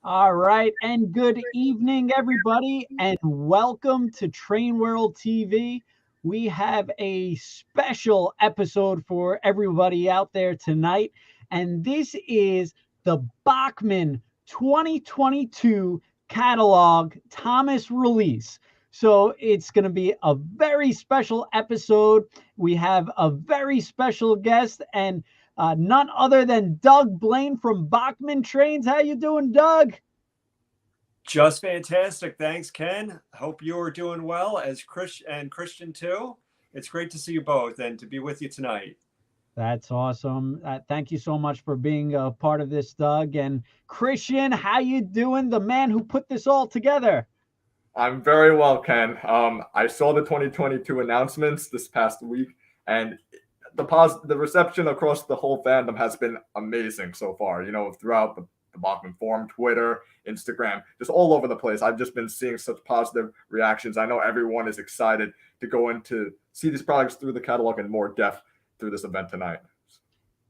All right, and good evening, everybody, and welcome to Train World TV. We have a special episode for everybody out there tonight, and this is the Bachmann 2022 catalog Thomas release. So it's going to be a very special episode. We have a very special guest, and none other than Doug Blaine from Bachmann Trains. How you doing, Doug? Just fantastic. Thanks, Ken. Hope you are doing well as Christian too. It's great to see you both and to be with you tonight. That's awesome. Thank you so much for being a part of this, Doug. And Christian, how you doing? The man who put this all together. I'm very well, Ken. I saw the 2022 announcements this past week, and the reception across the whole fandom has been amazing so far. Throughout the Bachmann forum, Twitter, Instagram, just all over the place. I've just been seeing such positive reactions. I know everyone is excited to go in to see these products through the catalog in more depth through this event tonight.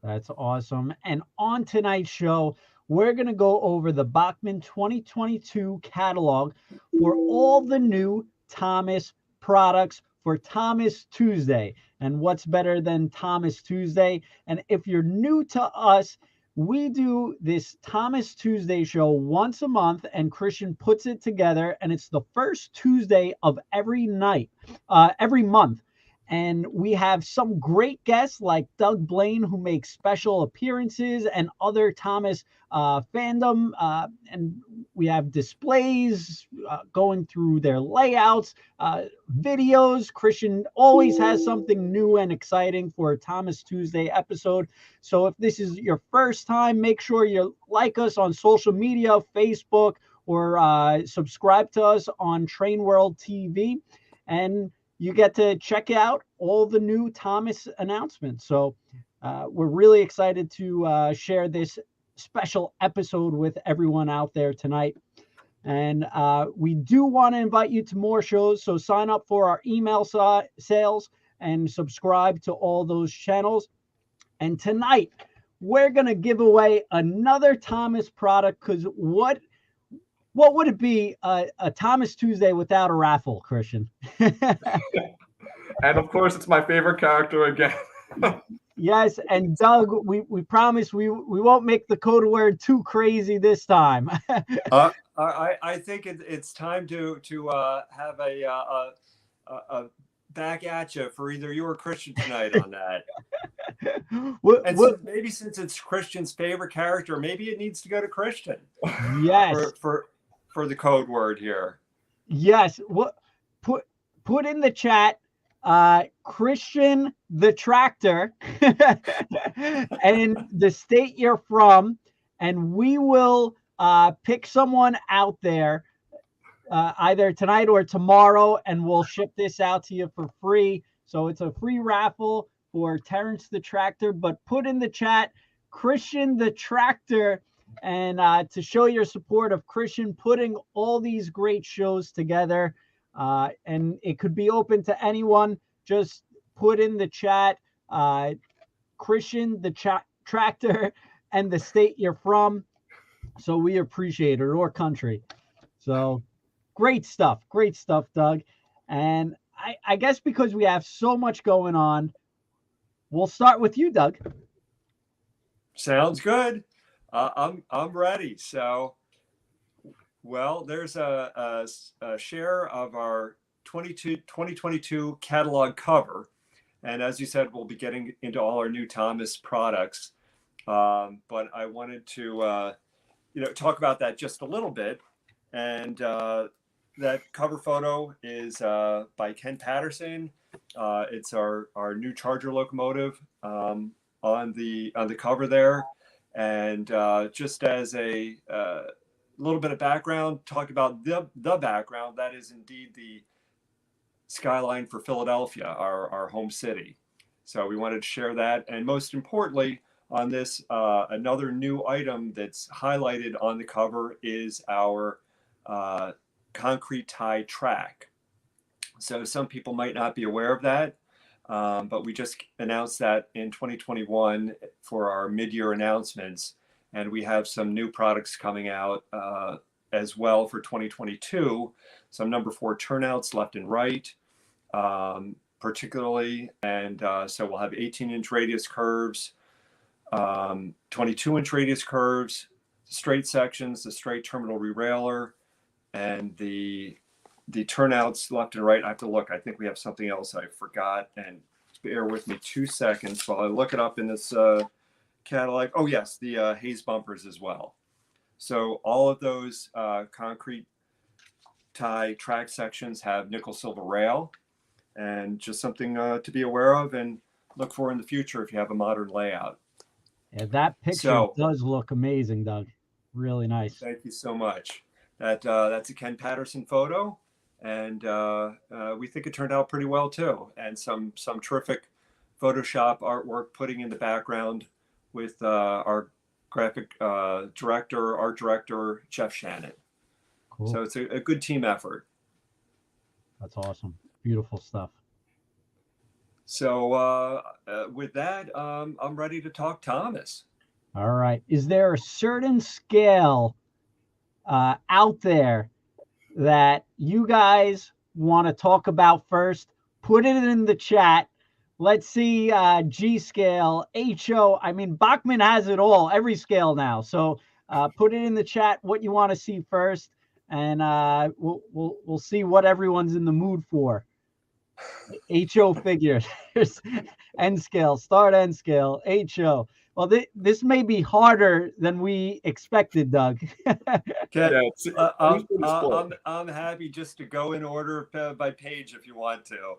That's awesome. And on tonight's show, we're going to go over the Bachmann 2022 catalog for all the new Thomas products for Thomas Tuesday. And what's better than Thomas Tuesday? And if you're new to us, we do this Thomas Tuesday show once a month, and Christian puts it together, and it's the first Tuesday of every month. And we have some great guests like Doug Blaine, who makes special appearances, and other Thomas fandom. And we have displays going through their layouts, videos. Christian always has something new and exciting for a Thomas Tuesday episode. So if this is your first time, make sure you like us on social media, Facebook, or subscribe to us on Train World TV. And you get to check out all the new Thomas announcements. So we're really excited to share this special episode with everyone out there tonight. And we do want to invite you to more shows. So sign up for our email sales and subscribe to all those channels. And tonight, we're going to give away another Thomas product, because what would it be a Thomas Tuesday without a raffle, Christian? And of course, it's my favorite character again. Yes, and Doug, we promise we won't make the code word too crazy this time. I think it's time to have a back at you for either you or Christian tonight on that. Maybe since it's Christian's favorite character, maybe it needs to go to Christian. Yes. For the code word here. Yes. Put in the chat Christian the tractor and the state you're from, and we will pick someone out there either tonight or tomorrow, and we'll ship this out to you for free. So it's a free raffle for Terrence the tractor. But put in the chat Christian the tractor, and to show your support of Christian putting all these great shows together. And it could be open to anyone. Just put in the chat Christian the tractor and the state you're from. So we appreciate it, or country. So great stuff, Doug. And I guess because we have so much going on, we'll start with you, Doug. Sounds good. I'm ready. So, well, there's a share of our 2022 catalog cover. And as you said, we'll be getting into all our new Thomas products. But I wanted to, talk about that just a little bit. And that cover photo is by Ken Patterson. It's our new Charger locomotive on the cover there. And just as a little bit of background, talk about the background, that is indeed the skyline for Philadelphia, our home city. So we wanted to share that. And most importantly, on this, another new item that's highlighted on the cover is our concrete tie track. So some people might not be aware of that. But we just announced that in 2021 for our mid-year announcements. And we have some new products coming out as well for 2022. Some number 4 turnouts left and right, particularly. And so we'll have 18-inch radius curves, 22-inch radius curves, straight sections, the straight terminal rerailer, and the turnouts left and right. I have to look. I think we have something else I forgot. And bear with me 2 seconds while I look it up in this catalog. Oh, yes, the haze bumpers as well. So all of those concrete tie track sections have nickel silver rail, and just something to be aware of and look for in the future if you have a modern layout. Yeah, that picture does look amazing, Doug. Really nice. Thank you so much. That's a Ken Patterson photo, and we think it turned out pretty well too. And some terrific Photoshop artwork putting in the background with our graphic director, art director, Jeff Shannon. Cool. So it's a good team effort. That's awesome. Beautiful stuff. So with that, I'm ready to talk Thomas. All right. Is there a certain scale out there that you guys want to talk about first? Put it in the chat. Let's see G scale, HO. I mean, Bachmann has it all, every scale now. So put it in the chat what you want to see first, and we'll see what everyone's in the mood for. HO figures, end scale, start end scale, HO. Well, this may be harder than we expected, Doug. I'm happy just to go in order by page if you want to.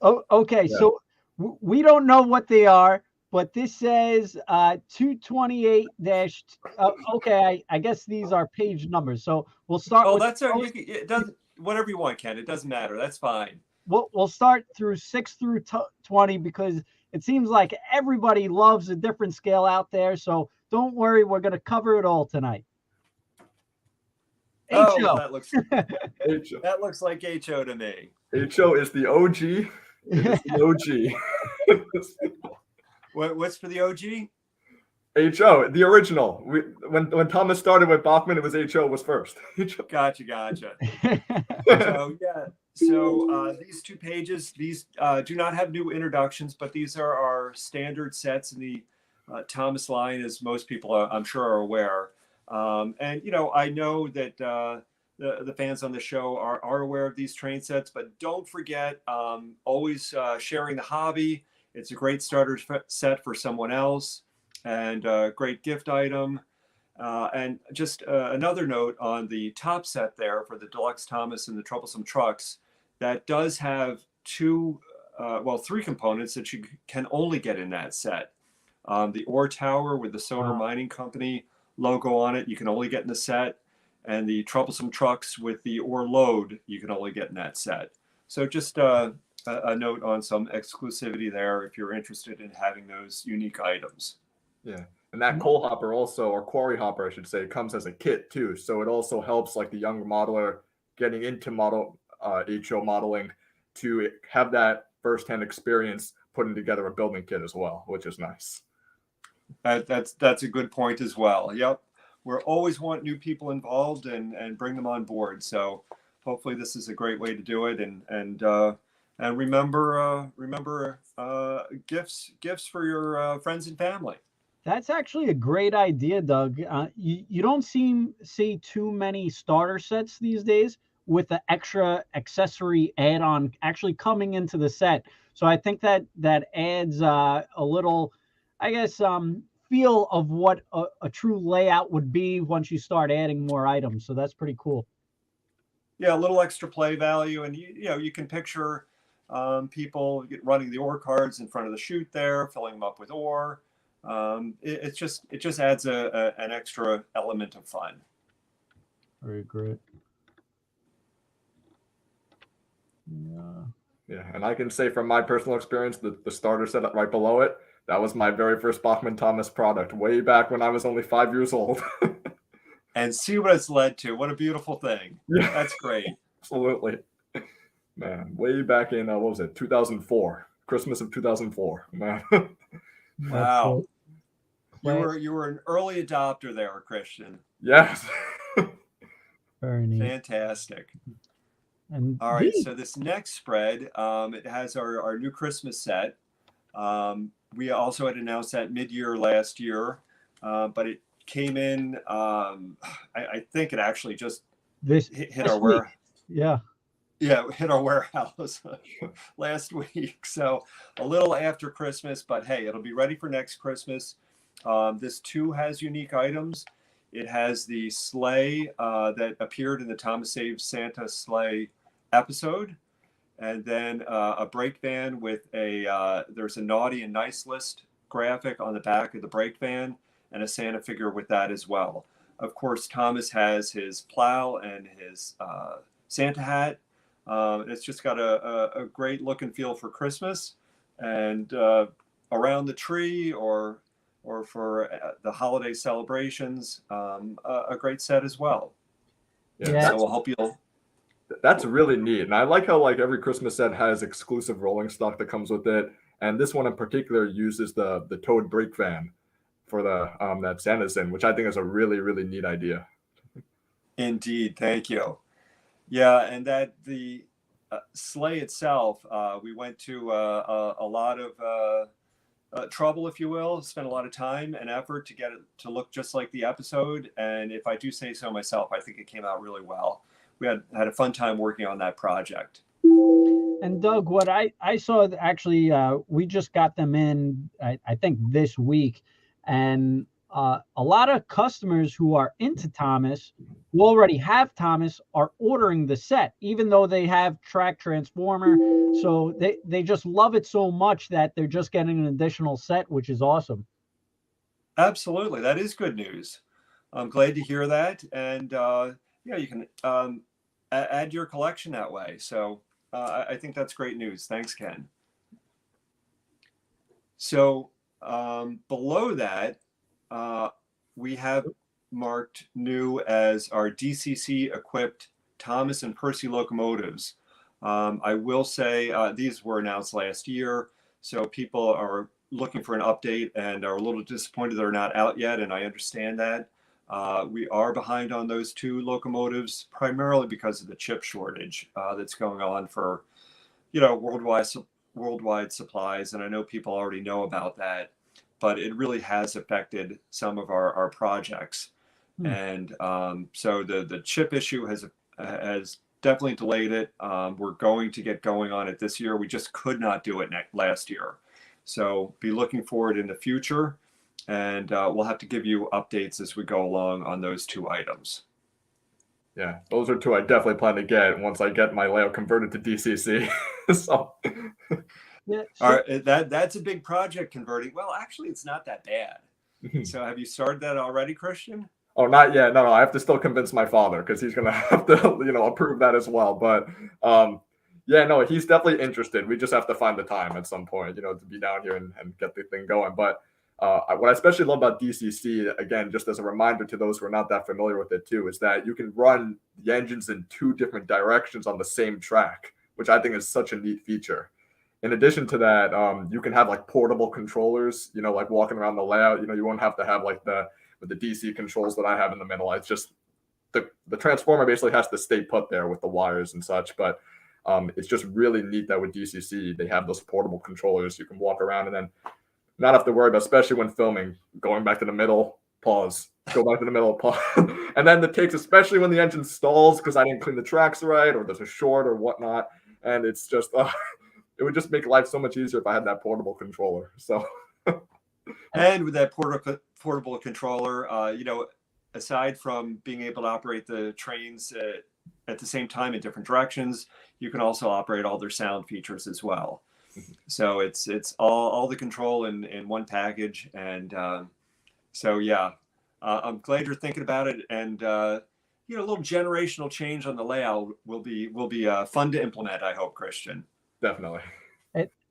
Oh, okay. Yeah. So we don't know what they are, but this says 228 dash. Okay, I guess these are page numbers. So we'll start. Oh, that's all right. It doesn't. Whatever you want, Ken. It doesn't matter. That's fine. We'll start through 6 through 20 because it seems like everybody loves a different scale out there. So don't worry, we're going to cover it all tonight. Oh, well, that looks like HO to me. HO is the OG. It is the OG. What's for the OG? HO, the original. When Thomas started with Bachmann, it was HO was first. Gotcha. So yeah. So these 2 pages, these do not have new introductions, but these are our standard sets in the Thomas line, as most people, I'm sure, are aware. And I know that the fans on the show are aware of these train sets, but don't forget always sharing the hobby. It's a great starter set for someone else, and a great gift item. And just another note on the top set there for the Deluxe Thomas and the Troublesome Trucks, that does have 3 components that you can only get in that set. The ore tower with the Sonar Mining Company logo on it, you can only get in the set. And the Troublesome Trucks with the ore load, you can only get in that set. So just a note on some exclusivity there if you're interested in having those unique items. Yeah. And that coal hopper also, or quarry hopper, I should say, comes as a kit too. So it also helps like the younger modeler getting into HO modeling to have that firsthand experience putting together a building kit as well, which is nice. That's a good point as well. Yep. We always want new people involved and bring them on board. So hopefully this is a great way to do it. And remember gifts for your friends and family. That's actually a great idea, Doug. You don't see too many starter sets these days with the extra accessory add-on actually coming into the set. So I think that adds a little, I guess, feel of what a true layout would be once you start adding more items. So that's pretty cool. Yeah, a little extra play value, and you can picture people running the ore cards in front of the chute there, filling them up with ore. It just adds an extra element of fun. Very great. Yeah, and I can say from my personal experience, the starter set right below it, that was my very first Bachmann Thomas product way back when I was only 5 years old. And see what it's led to. What a beautiful thing. Yeah. That's great. Absolutely. Man, way back in, 2004? Christmas of 2004. Man. Wow. You were an early adopter there, Christian. Yes. Very neat. Fantastic. And All right, so this next spread, it has our new Christmas set. We also had announced that mid-year last year, but it came in. I think it actually just hit our warehouse. Yeah. Yeah, hit our warehouse last week. So a little after Christmas, but hey, it'll be ready for next Christmas. This too has unique items. It has the sleigh that appeared in the Thomas Saves Santa sleigh episode, and then a brake van with there's a naughty and nice list graphic on the back of the brake van, and a Santa figure with that as well. Of course, Thomas has his plow and his Santa hat. It's just got a great look and feel for Christmas, and around the tree or for the holiday celebrations, a great set as well. Yeah. So I hope you'll. That's really neat, and I like how like every Christmas set has exclusive rolling stock that comes with it, and this one in particular uses the towed brake van for the that Santa's in, which I think is a really neat idea. Indeed, thank you. Yeah, and that the sleigh itself, we went to a lot of trouble, if you will, spent a lot of time and effort to get it to look just like the episode. And if I do say so myself, I think it came out really well. We had a fun time working on that project. And Doug, what I saw actually, we just got them in, I think this week, and a lot of customers who are into Thomas, who already have Thomas, are ordering the set, even though they have Track Transformer. So they just love it so much that they're just getting an additional set, which is awesome. Absolutely, that is good news. I'm glad to hear that, and yeah, you can add your collection that way. So I think that's great news. Thanks, Ken. So below that, we have marked new as our DCC equipped Thomas and Percy locomotives. I will say these were announced last year, so people are looking for an update and are a little disappointed they're not out yet, and I understand that. We are behind on those two locomotives, primarily because of the chip shortage that's going on for, worldwide supplies, and I know people already know about that, but it really has affected some of our projects. And so the chip issue has definitely delayed it. We're going to get going on it this year. We just could not do it last year. So be looking forward in the future, and we'll have to give you updates as we go along on those two items. Yeah, those are two I definitely plan to get once I get my layout converted to DCC. So. Yeah, All right, that's a big project converting. Well, actually, it's not that bad. So have you started that already, Christian? Oh, not yet. No, I have to still convince my father because he's gonna have to, approve that as well. But yeah, no, he's definitely interested. We just have to find the time at some point, to be down here and get the thing going. But what I especially love about DCC, again, just as a reminder to those who are not that familiar with it too, is that you can run the engines in two different directions on the same track, which I think is such a neat feature. In addition to that, you can have like portable controllers, like walking around the layout. You won't have to have like the DC controls that I have in the middle. It's just the transformer basically has to stay put there with the wires and such. But it's just really neat that with DCC, they have those portable controllers. You can walk around and then not have to worry about, especially when filming, going back to the middle, pause, go back to the middle, pause. And then the takes, especially when the engine stalls because I didn't clean the tracks right or there's a short or whatnot. And it's just, it would just make life so much easier if I had that portable controller. So. And with that portable controller, aside from being able to operate the trains at the same time in different directions, you can also operate all their sound features as well. So it's all the control in one package. And so, yeah, I'm glad you're thinking about it. And, a little generational change on the layout will be fun to implement, I hope, Christian. Definitely.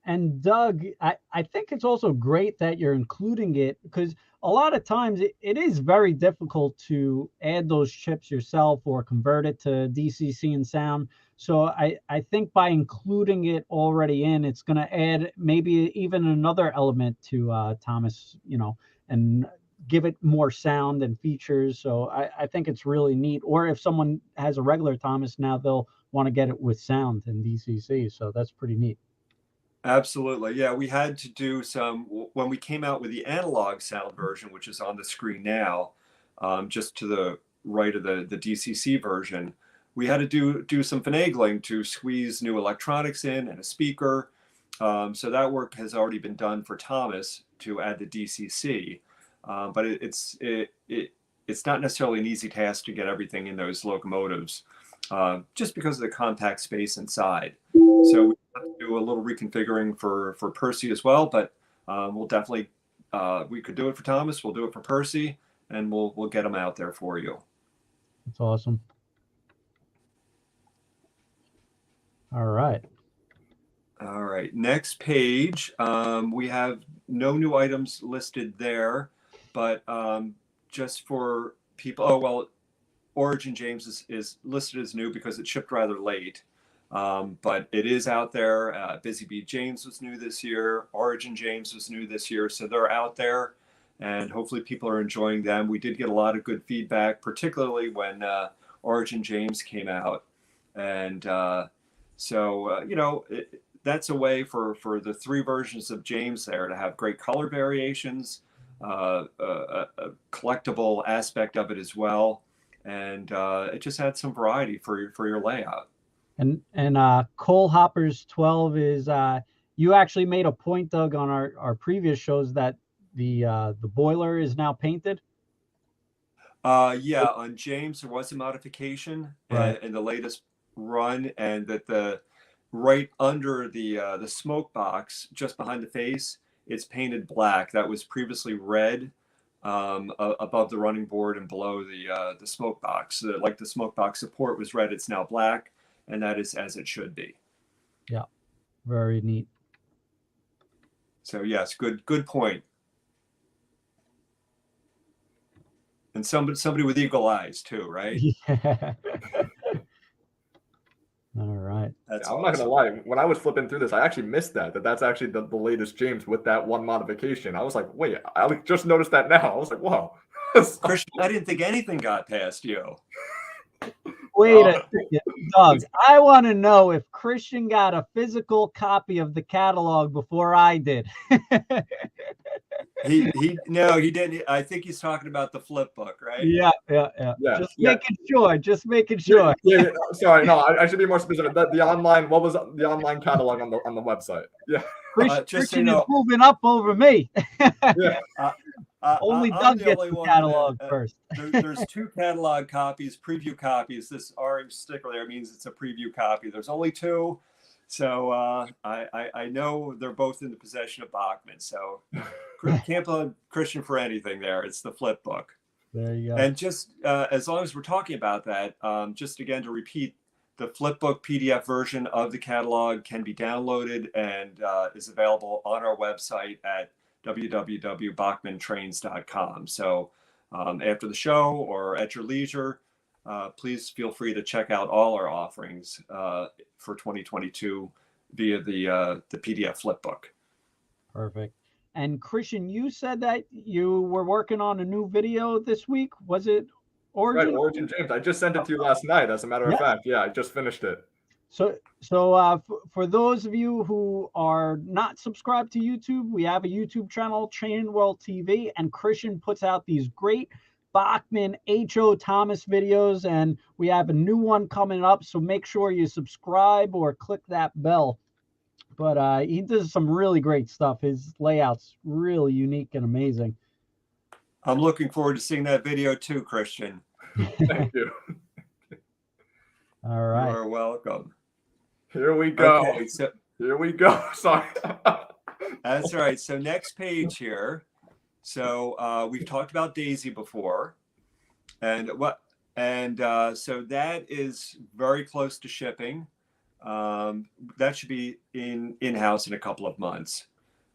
And Doug, I think it's also great that you're including it because a lot of times it is very difficult to add those chips yourself or convert it to DCC and sound. So I think by including it already in, it's going to add maybe even another element to Thomas, and give it more sound and features. So I think it's really neat. Or if someone has a regular Thomas, now they'll want to get it with sound and DCC. So that's pretty neat. Absolutely. Yeah, we had to do some when we came out with the analog sound version, which is on the screen now, just to the right of the DCC version. We had to do some finagling to squeeze new electronics in and a speaker. So that work has already been done for Thomas to add the DCC. But it's not necessarily an easy task to get everything in those locomotives, just because of the compact space inside. So we have to do a little reconfiguring for Percy as well, but we'll definitely we could do it for Thomas. We'll do it for Percy, and we'll get them out there for you. That's awesome. All right. All right. Next page, we have no new items listed there, but just for people. Oh well, Origin James is listed as new because it shipped rather late. But it is out there. Busy Bee James was new this year. Origin James was new this year. So they're out there, and hopefully people are enjoying them. We did get a lot of good feedback, particularly when Origin James came out. And that's a way for the three versions of James there to have great color variations, a collectible aspect of it as well. And it just had some variety for your layout. And Cole Hoppers 12 is you actually made a point, Doug, on our previous shows that the boiler is now painted. Yeah, on James there was a modification Right. in the latest run, and that the right under the smoke box just behind the face, it's painted black. That was previously red above the running board and below the smoke box. Like the smoke box support was red, it's now black. And that is as it should be. Yeah, very neat. So yes, good point. And somebody with eagle eyes too, right? Yeah. All right. That's I'm awesome. not gonna lie. When I was flipping through this, I actually missed that's actually the latest James with that one modification. I was like, wait, I just noticed that now. I was like, whoa. Christian, I didn't think anything got past you. Wait a second, Doug. I want to know if Christian got a physical copy of the catalog before I did. He didn't. I think he's talking about the flip book, right? Yeah. Just making sure. Yeah. Sorry, no, I should be more specific. The online, what was the online catalog on the website? Yeah. Christian is moving up over me. Yeah. Only Doug gets the catalog first. There's two catalog copies, preview copies. This orange sticker there means it's a preview copy. There's only two, so I know they're both in the possession of Bachmann. So can't blame Christian for anything there. It's the flip book. There you go. And just as long as we're talking about that, just again to repeat, the flipbook PDF version of the catalog can be downloaded and is available on our website at www.bachmanntrains.com. So after the show or at your leisure, please feel free to check out all our offerings for 2022 via the PDF flipbook. Perfect. And Christian, you said that you were working on a new video this week. Was it Origin? Right, Origin James. I just sent it to you last night, as a matter of fact. Yeah, I just finished it. So for those of you who are not subscribed to YouTube, we have a YouTube channel, Train World TV, and Christian puts out these great Bachmann H.O. Thomas videos, and we have a new one coming up, so make sure you subscribe or click that bell. But he does some really great stuff. His layout's really unique and amazing. I'm looking forward to seeing that video too, Christian. Thank you. All right. You are welcome. Here we go. Okay, so here we go. Sorry. That's all right. So next page here. So we've talked about Daisy before, and so that is very close to shipping. That should be in-house in a couple of months.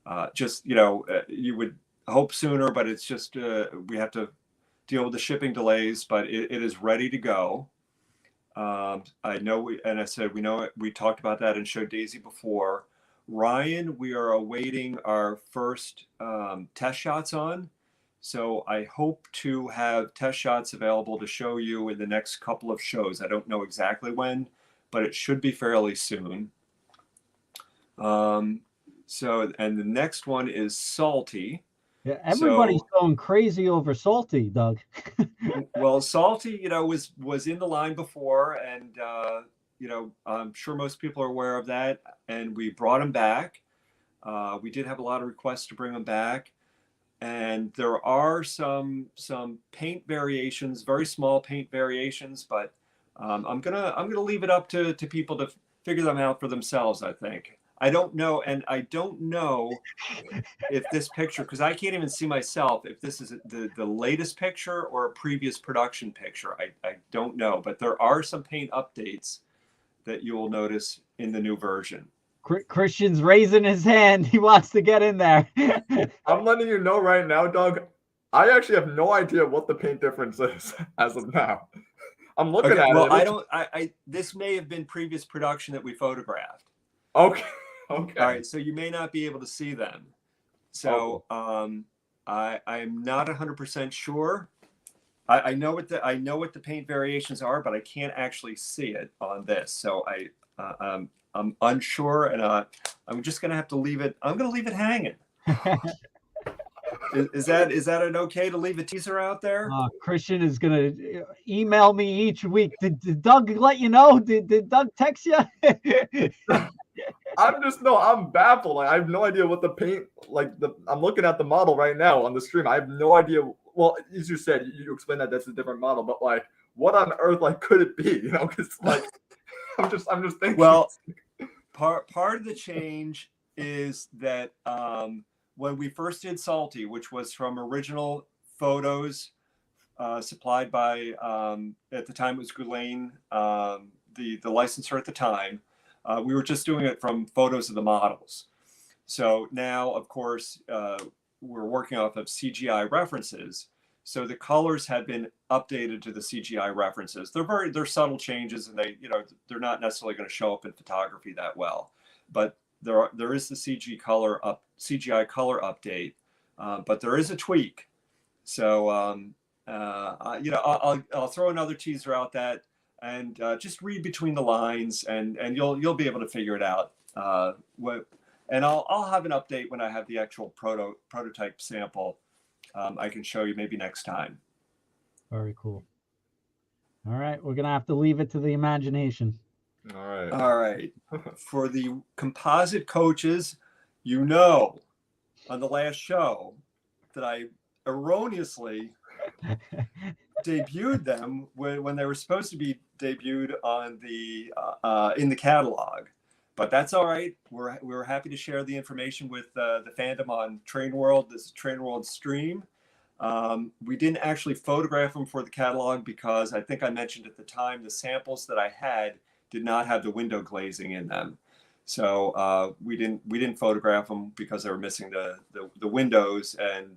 You would hope sooner, but it's just we have to deal with the shipping delays. But it is ready to go. I know we talked about that and showed Daisy before. Ryan, we are awaiting our first test shots on. So I hope to have test shots available to show you in the next couple of shows. I don't know exactly when, but it should be fairly soon. And the next one is Salty. Yeah, everybody's So, going crazy over Salty, Doug. well, Salty, was in the line before, and I'm sure most people are aware of that. And we brought him back. We did have a lot of requests to bring him back, and there are some paint variations, very small paint variations, but I'm gonna leave it up to people to figure them out for themselves. I think. I don't know, and I don't know if this picture, because I can't even see myself, if this is the latest picture or a previous production picture. I don't know, but there are some paint updates that you will notice in the new version. Christian's raising his hand. He wants to get in there. I'm letting you know right now, Doug. I actually have no idea what the paint difference is as of now. I'm looking at well, it. I don't. This may have been previous production that we photographed. Okay. Okay. All right. So you may not be able to see them. So I'm not 100% sure. I know what the paint variations are, but I can't actually see it on this. So I'm unsure, and I'm just gonna have to leave it. I'm gonna leave it hanging. Is that an okay to leave a teaser out there? Christian is gonna email me each week. Did Doug let you know? Did Doug text you? I'm baffled. Like, I have no idea what the paint, I'm looking at the model right now on the stream. I have no idea. Well, as you said, you explained that that's a different model, but like, what on earth, could it be? Because like, I'm just thinking. Well, part of the change is that when we first did Salty, which was from original photos supplied by, at the time it was Goulet, the licensor at the time. We were just doing it from photos of the models. So now, of course, we're working off of CGI references. So the colors have been updated to the CGI references. They're subtle changes, and they're not necessarily going to show up in photography that well. But there is the CGI color update, but there is a tweak. So I'll throw another teaser out that. And just read between the lines, and you'll be able to figure it out. And I'll have an update when I have the actual prototype sample. I can show you maybe next time. Very cool. All right, we're gonna have to leave it to the imagination. All right. For the composite coaches, on the last show that I erroneously debuted them when they were supposed to be debuted on in the catalog, but that's all right. We're happy to share the information with the fandom on Train World. This is Train World stream. We didn't actually photograph them for the catalog because I think I mentioned at the time the samples that I had did not have the window glazing in them, so we didn't photograph them because they were missing the windows. And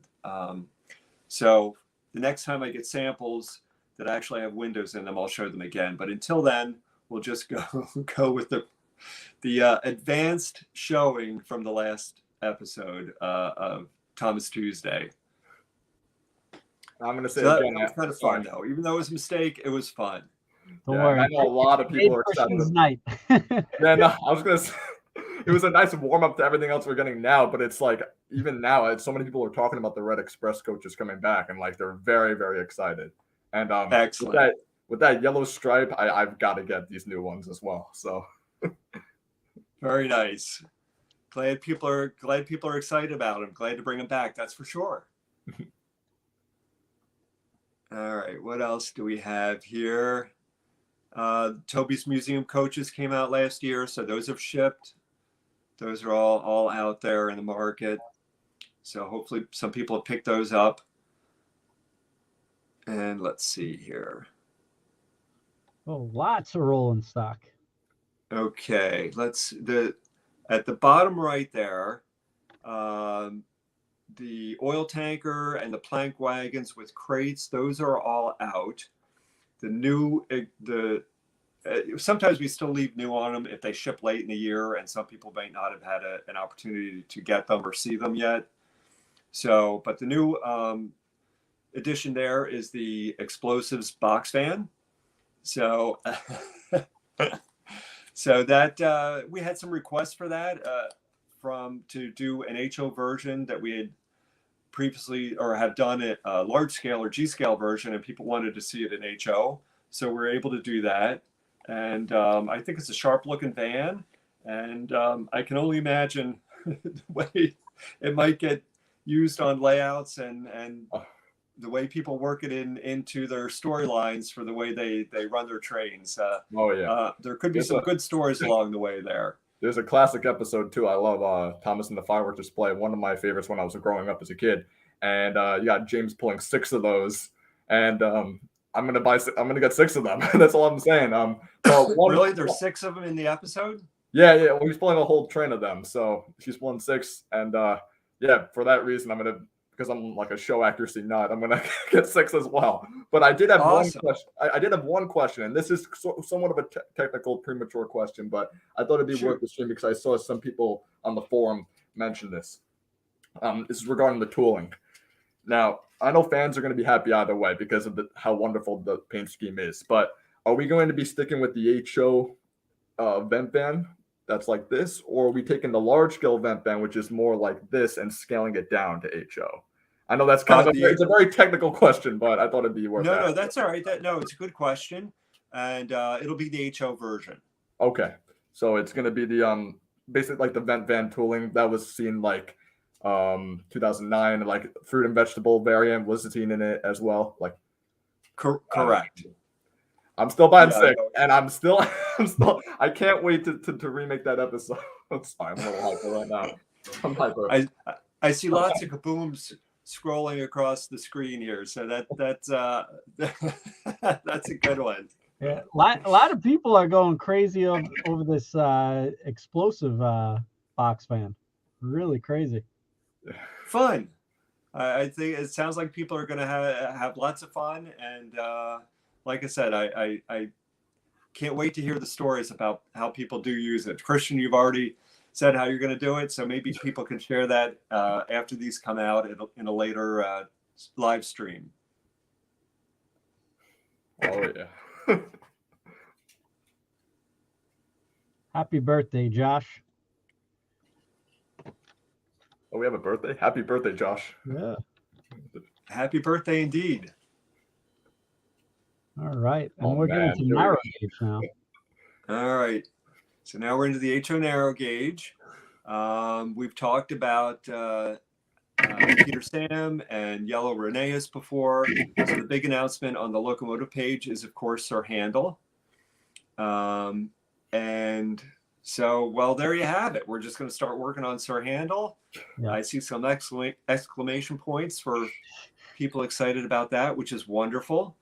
so the next time I get samples that actually have windows in them, I'll show them again. But until then, we'll just go with the advanced showing from the last episode of Thomas Tuesday. I'm going to say so again, that was kind of fun, though. Even though it was a mistake, it was fun. Don't worry. I know a lot of people are excited. Night. Yeah, no, I was going to say, it was a nice warm up to everything else we're getting now, but it's like, even now, so many people are talking about the Red Express coaches coming back, and like, they're very, very excited. And excellent. With that yellow stripe, I've got to get these new ones as well. So very nice. Glad people are excited about them. Glad to bring them back. That's for sure. All right, what else do we have here? Toby's Museum coaches came out last year, so those have shipped. Those are all out there in the market. So hopefully some people have picked those up. And let's see here. Oh, lots of rolling stock. Okay, at the bottom right there, the oil tanker and the plank wagons with crates, those are all out. Sometimes we still leave new on them if they ship late in the year, and some people may not have had an opportunity to get them or see them yet. So, but the new addition there is the explosives box fan. So, so that we had some requests for that to do an HO version that we had previously or have done it large scale or G scale version, and people wanted to see it in HO. So we're able to do that. And I think it's a sharp looking van. And I can only imagine the way it might get used on layouts and the way people work it into their storylines for the way they run their trains. There could be some good stories along the way there. There's a classic episode too. I love Thomas and the Firework Display. One of my favorites when I was growing up as a kid. And you got James pulling 6 of those. And I'm gonna get 6 of them. That's all I'm saying. Really? There's 6 of them in the episode? Yeah. Well, he's pulling a whole train of them. So she's pulling 6. And for that reason, because I'm like a show accuracy nut, I'm gonna get 6 as well. But I did have one question. I did have one question, and this is somewhat of a technical, premature question, but I thought it'd be worth the stream because I saw some people on the forum mention this. This is regarding the tooling. Now, I know fans are going to be happy either way because of how wonderful the paint scheme is. But are we going to be sticking with the HO vent van that's like this, or are we taking the large scale vent van, which is more like this, and scaling it down to HO? I know that's it's a very technical question, but I thought it'd be worth. No, that's all right. It's a good question, and it'll be the HO version. Okay, so it's going to be the basically like the vent van tooling that was seen like 2009, like fruit and vegetable variant was seen in it as well. Like, correct. I'm still buying 6, and I'm still, I can't wait to remake that episode. Sorry, I'm a little hyper right now. I'm hyper. I see lots of kabooms scrolling across the screen here, so that's that's a good one. Yeah, a lot of people are going crazy over this explosive box fan. Really crazy. Fun. I think it sounds like people are going to have lots of fun, and like I said, I can't wait to hear the stories about how people do use it. Christian, you've already said how you're going to do it, so maybe people can share that after these come out in a later live stream. Oh yeah. Happy birthday, Josh. Oh, we have a birthday? Happy birthday, Josh. Yeah. Happy birthday indeed. All right. And we're getting to narrow gauge now. All right. So now we're into the HO narrow gauge. We've talked about Peter Sam and Yellow Rheneas before. So the big announcement on the locomotive page is, of course, Sir Handel. And so, well, there you have it. We're just going to start working on Sir Handel. Yeah. I see some exclamation points for people excited about that, which is wonderful.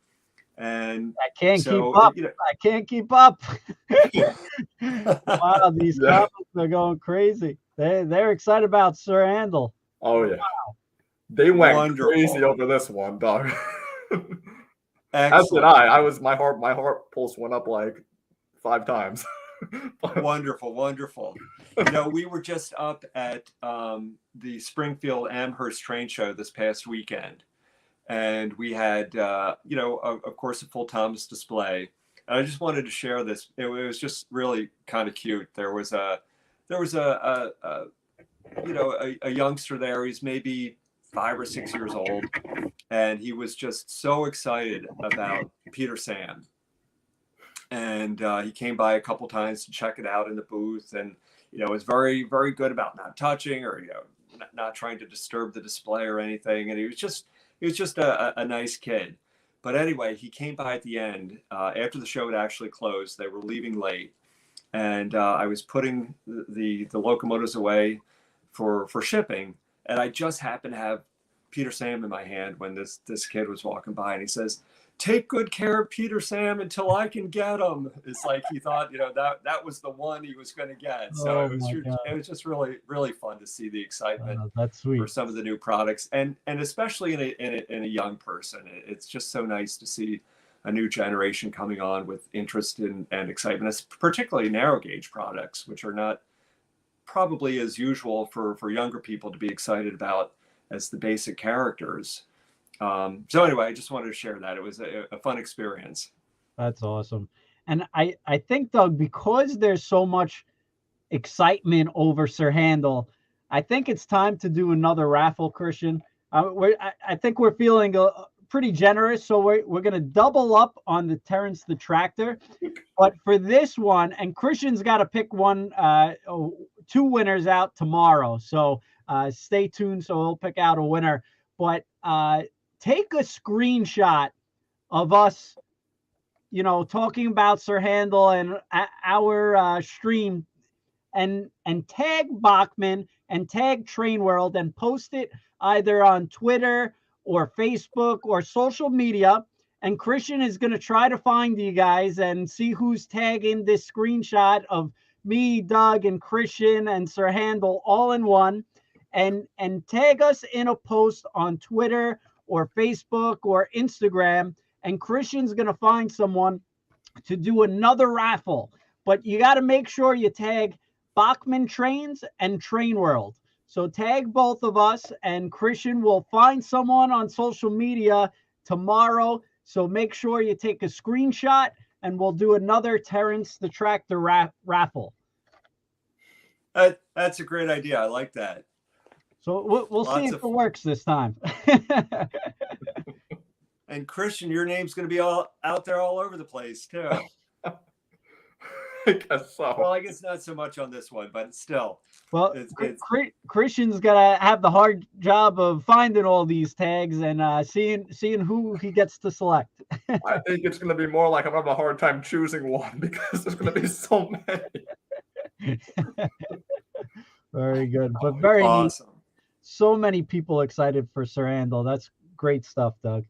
And I can't keep up. I can't keep up. Wow, these comments are going crazy. They're excited about Sir Handel. Oh yeah, wow. They went crazy over this one, dog. As did I. My heart pulse went up like 5 times. Wonderful. We were just up at the Springfield Amherst train show this past weekend, and we had of course a full Thomas display. And I just wanted to share this. It was just really kind of cute. There was a youngster there. He's maybe 5 or 6 years old, and he was just so excited about Peter Sam. And he came by a couple times to check it out in the booth, and was very, very good about not touching or not trying to disturb the display or anything. And he was just a nice kid. But anyway, he came by at the end after the show had actually closed. They were leaving late, and I was putting the locomotives away for shipping, and I just happened to have Peter Sam in my hand when this kid was walking by, and he says, "Take good care of Peter Sam until I can get him." It's like he thought, that was the one he was going to get. So it was just really, really fun to see the excitement that's sweet. For some of the new products, and especially in a young person. It's just so nice to see a new generation coming on with interest and excitement, particularly narrow gauge products, which are not probably as usual for younger people to be excited about as the basic characters. So anyway, I just wanted to share that. It was a fun experience. That's awesome. And I think, Doug, because there's so much excitement over Sir Handel, I think it's time to do another raffle, Christian. I think we're feeling pretty generous, so we're going to double up on the Terrence the Tractor. But for this one, and Christian's got to pick one, 2 winners out tomorrow. So stay tuned. So he'll pick out a winner. But take a screenshot of us, talking about Sir Handel and our stream, and tag Bachmann and tag Train World and post it either on Twitter or Facebook or social media. And Christian is going to try to find you guys and see who's tagging this screenshot of me, Doug, and Christian and Sir Handel all in one, and tag us in a post on Twitter or Facebook or Instagram. And Christian's going to find someone to do another raffle. But you got to make sure you tag Bachmann Trains and Train World. So tag both of us, and Christian will find someone on social media tomorrow. So make sure you take a screenshot, and we'll do another Terrence the Tractor raffle. That's a great idea. I like that. So we'll see if it works this time. And Christian, your name's going to be all out there all over the place too. I guess so. Well, I guess not so much on this one, but still. Well, Christian's gonna have the hard job of finding all these tags and seeing who he gets to select. I think it's gonna be more like I'm having a hard time choosing one because there's gonna be so many. Very good, but very awesome. Neat. So many people excited for Sir Handel. That's great stuff, Doug.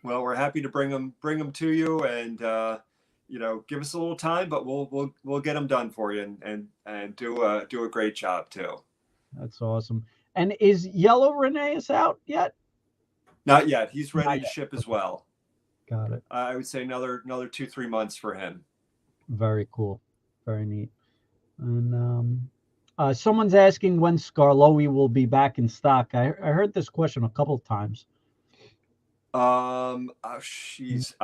Well, we're happy to bring them to you, and give us a little time, but we'll get them done for you and do a great job too. That's awesome. And is Yellow Rheneas out yet? Not yet. He's ready to ship as well. Got it. I would say another 2-3 months for him. Very cool. Very neat. And someone's asking when Skarloey will be back in stock. I heard this question a couple of times. I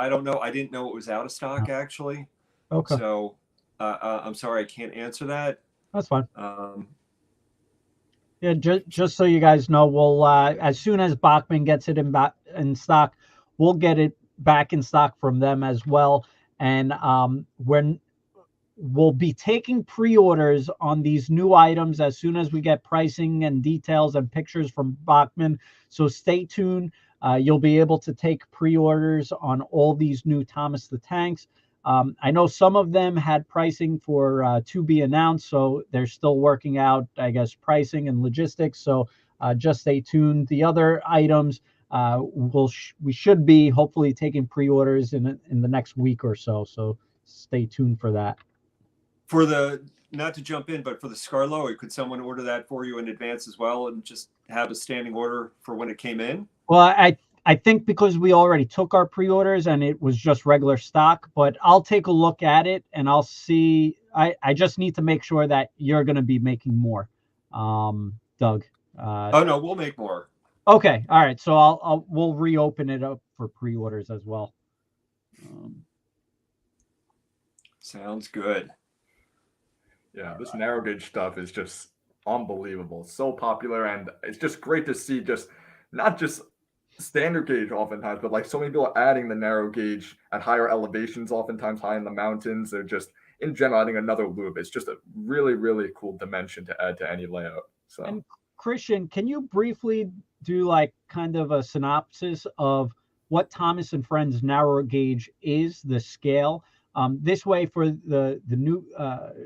don't know. I didn't know it was out of stock actually. Okay. So I'm sorry, I can't answer that. That's fine. Yeah, just so you guys know, we'll as soon as Bachmann gets it in stock, we'll get it back in stock from them as well. And we'll be taking pre-orders on these new items as soon as we get pricing and details and pictures from Bachmann. So stay tuned. You'll be able to take pre-orders on all these new Thomas the Tanks. I know some of them had pricing for to be announced, so they're still working out, I guess, pricing and logistics. So just stay tuned. The other items, we should be hopefully taking pre-orders in the next week or so. So stay tuned for that. Not to jump in, but for the Skarloey, could someone order that for you in advance as well and just have a standing order for when it came in? Well, I think because we already took our pre-orders and it was just regular stock, but I'll take a look at it and I'll see. I just need to make sure that you're going to be making more, Doug. Oh no, we'll make more. Okay, all right. So we'll reopen it up for pre-orders as well. Sounds good. Yeah, this narrow gauge stuff is just unbelievable. It's so popular, and it's just great to see not just standard gauge oftentimes, but like so many people are adding the narrow gauge at higher elevations, oftentimes high in the mountains. They're just, in general, adding another loop. It's just a really, really cool dimension to add to any layout. So, and Christian, can you briefly do like kind of a synopsis of what Thomas and Friends narrow gauge is, the scale? This way, for the new,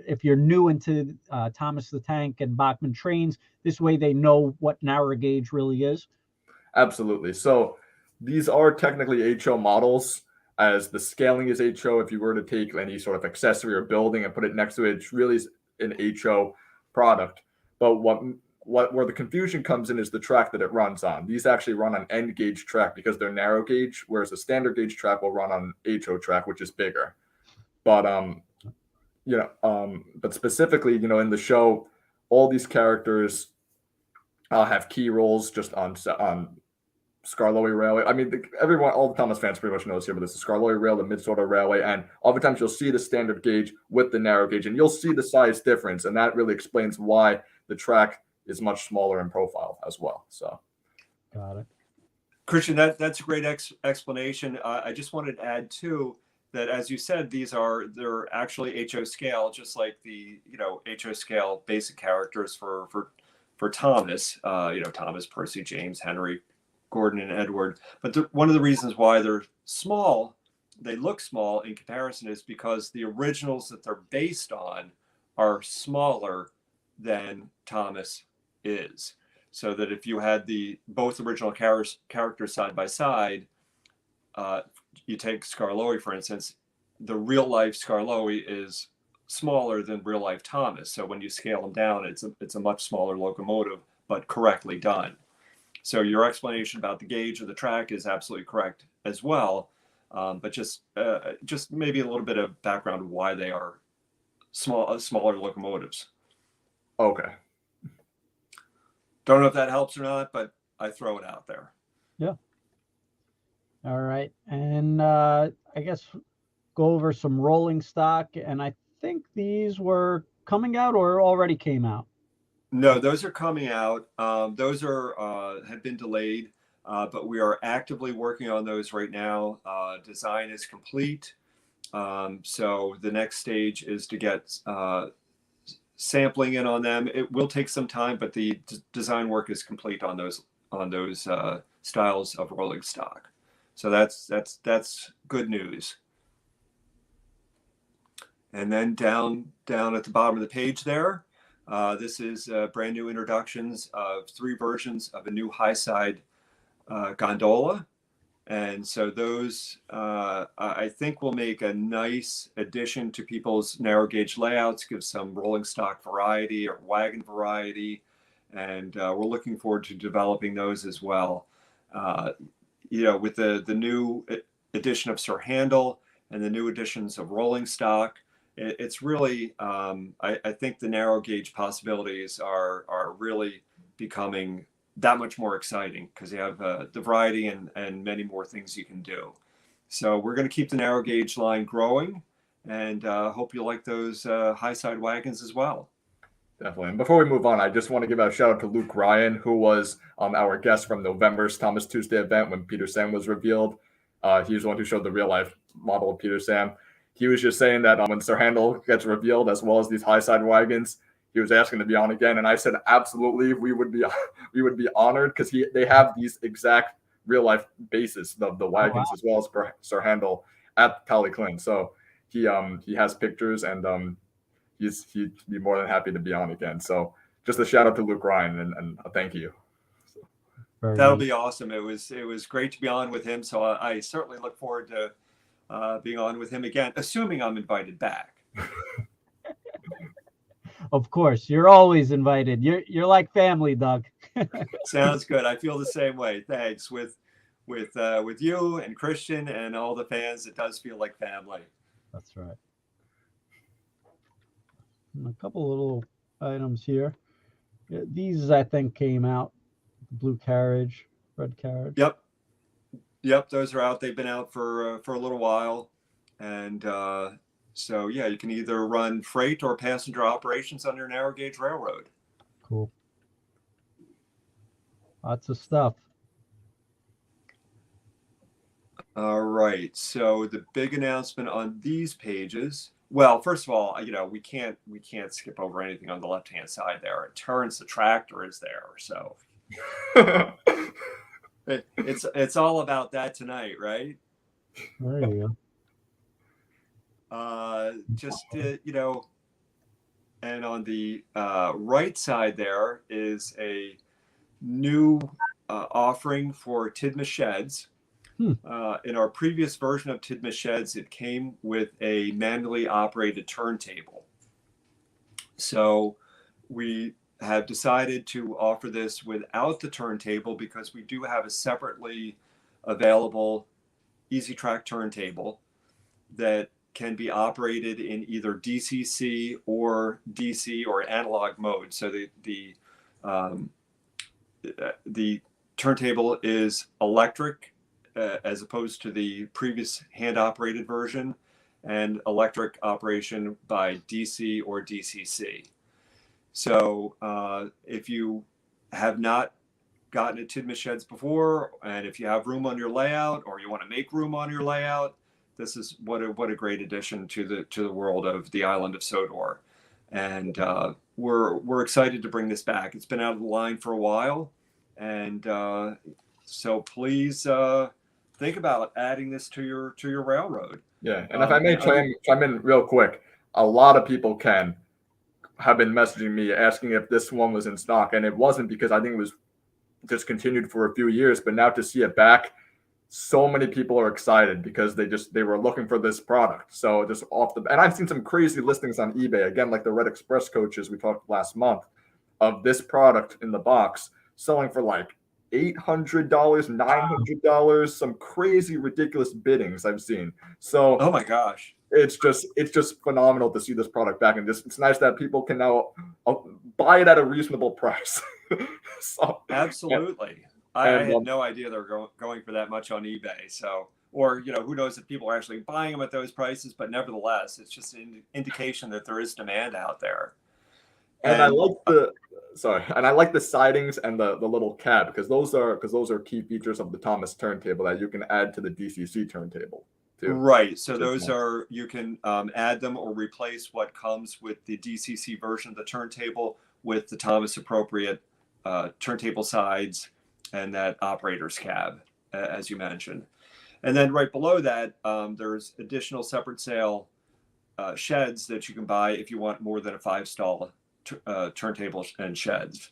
if you're new into Thomas the Tank and Bachmann Trains, this way they know what narrow gauge really is. Absolutely. So these are technically HO models, as the scaling is HO. If you were to take any sort of accessory or building and put it next to it, it's really an HO product. But where the confusion comes in is the track that it runs on. These actually run on end gauge track because they're narrow gauge, whereas a standard gauge track will run on HO track, which is bigger. But but specifically, in the show, all these characters have key roles just on Skarloey Railway. I mean, everyone, all the Thomas fans pretty much knows here, but this is Skarloey Rail, the Mid-Sorter Railway, and oftentimes you'll see the standard gauge with the narrow gauge, and you'll see the size difference, and that really explains why the track is much smaller in profile as well. So, got it. Christian, that's a great explanation. I just wanted to add too that, as you said, they're actually HO scale, just like the HO scale basic characters for Thomas. Thomas, Percy, James, Henry, Gordon, and Edward. But one of the reasons why they're small, they look small in comparison, is because the originals that they're based on are smaller than Thomas is. So that if you had both original characters side by side, you take Skarloey, for instance, the real life Skarloey is smaller than real life Thomas. So when you scale them down, it's a much smaller locomotive, but correctly done. So your explanation about the gauge of the track is absolutely correct as well. But just maybe a little bit of background of why they are smaller locomotives. Okay. Don't know if that helps or not, but I throw it out there. Yeah. All right. And I guess go over some rolling stock. And I think these were coming out or already came out. No, those are coming out. Those have been delayed, but we are actively working on those right now. Design is complete. So the next stage is to get sampling in on them. It will take some time, but the design work is complete on those styles of rolling stock. So that's good news. And then down at the bottom of the page there, this is brand new introductions of 3 versions of a new high side gondola. And so those, I think, will make a nice addition to people's narrow gauge layouts, give some rolling stock variety or wagon variety. And we're looking forward to developing those as well. With the new edition of Sir Handel and the new editions of rolling stock, it's really, I think the narrow gauge possibilities are really becoming that much more exciting because you have the variety and many more things you can do. So we're going to keep the narrow gauge line growing, and hope you like those high side wagons as well. Definitely. And before we move on, I just want to give a shout out to Luke Ryan, who was our guest from November's Thomas Tuesday event when Peter Sam was revealed. He was the one who showed the real life model of Peter Sam. He was just saying that when Sir Handel gets revealed, as well as these high side wagons, he was asking to be on again, and I said absolutely, we would be honored because they have these exact real life bases of the wagons as well as Sir Handel at Ballyclin. So he has pictures, and he'd be more than happy to be on again. So just a shout out to Luke Ryan and a thank you. That'll be awesome. It was great to be on with him. So I certainly look forward to being on with him again, assuming I'm invited back. Of course, you're always invited. You're like family, Doug. Sounds good. I feel the same way. Thanks. With you and Christian and all the fans, it does feel like family. That's right. And a couple little items here. These I think came out. Blue carriage, red carriage. Yep. Those are out. They've been out for a little while, and so yeah, you can either run freight or passenger operations on your narrow gauge railroad. Cool. Lots of stuff. All right. So the big announcement on these pages. Well, first of all, we can't skip over anything on the left-hand side there. It turns, the tractor is there. So it's all about that tonight, right? There you go. And on the right side there is a new offering for Tidmouth sheds. In our previous version of Tidmouth sheds, it came with a manually operated turntable. So we have decided to offer this without the turntable because we do have a separately available Easy Track turntable that can be operated in either DCC or DC or analog mode. So the turntable is electric as opposed to the previous hand-operated version, and electric operation by DC or DCC. So if you have not gotten a Tidmouth sheds before, and if you have room on your layout or you want to make room on your layout, this is what a great addition to the world of the island of Sodor. And we're excited to bring this back. It's been out of the line for a while, and so please think about adding this to your railroad. Yeah, and if I may chime in real quick, a lot of people have been messaging me asking if this one was in stock, and it wasn't, because I think it was discontinued for a few years. But now to see it back, so many people are excited because they were looking for this product. So just and I've seen some crazy listings on eBay, again, like the Red Express coaches we talked last month, of this product in the box selling for like $800, $900, some crazy ridiculous biddings I've seen. So oh my gosh, it's just phenomenal to see this product back, and it's nice that people can now buy it at a reasonable price. So, absolutely. I had no idea they were going for that much on eBay. So, or who knows if people are actually buying them at those prices, but nevertheless, it's just an indication that there is demand out there. And I like the sidings and the little cab, because those are key features of the Thomas turntable that you can add to the DCC turntable too. Right. So those are, you can add them or replace what comes with the DCC version of the turntable with the Thomas appropriate turntable sides and that operator's cab, as you mentioned. And then right below that, there's additional separate sale sheds that you can buy if you want more than a 5-stall turntable and sheds.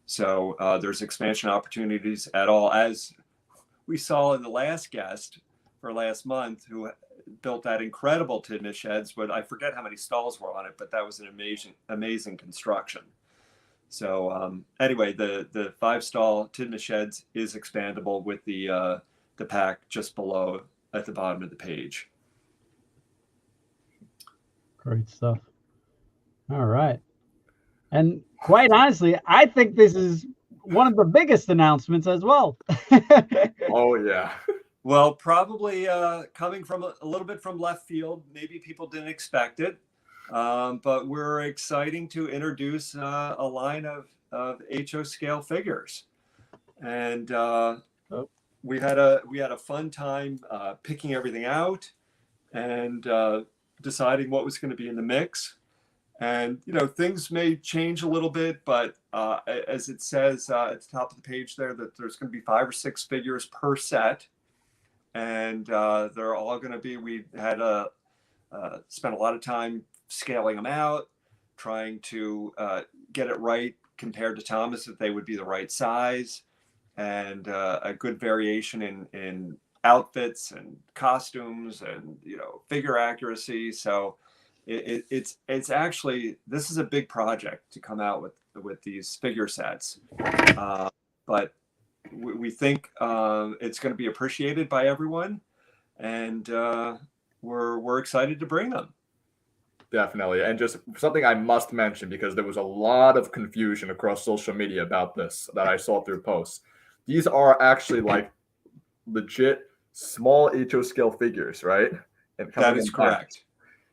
So there's expansion opportunities at all, as we saw in the last guest for last month, who built that incredible Tidmouth sheds. But I forget how many stalls were on it, but that was an amazing construction. So anyway, the 5-stall Tidmouth sheds is expandable with the pack just below at the bottom of the page. Great stuff. All right. And quite honestly, I think this is one of the biggest announcements as well. Oh, yeah. Well, probably coming from a little bit from left field. Maybe people didn't expect it, but we're exciting to introduce a line of HO scale figures. And we had a fun time picking everything out and deciding what was going to be in the mix. And things may change a little bit, but as it says at the top of the page there, that there's going to be 5 or 6 figures per set, and they're all going to be. We had spent a lot of time scaling them out, trying to get it right compared to Thomas, that they would be the right size, and a good variation in outfits and costumes and figure accuracy. So it's actually, this is a big project to come out with these figure sets, but we think it's going to be appreciated by everyone, and we're excited to bring them. Definitely. And just something I must mention, because there was a lot of confusion across social media about this that I saw through posts. These are actually like legit small HO scale figures, right? And that is correct.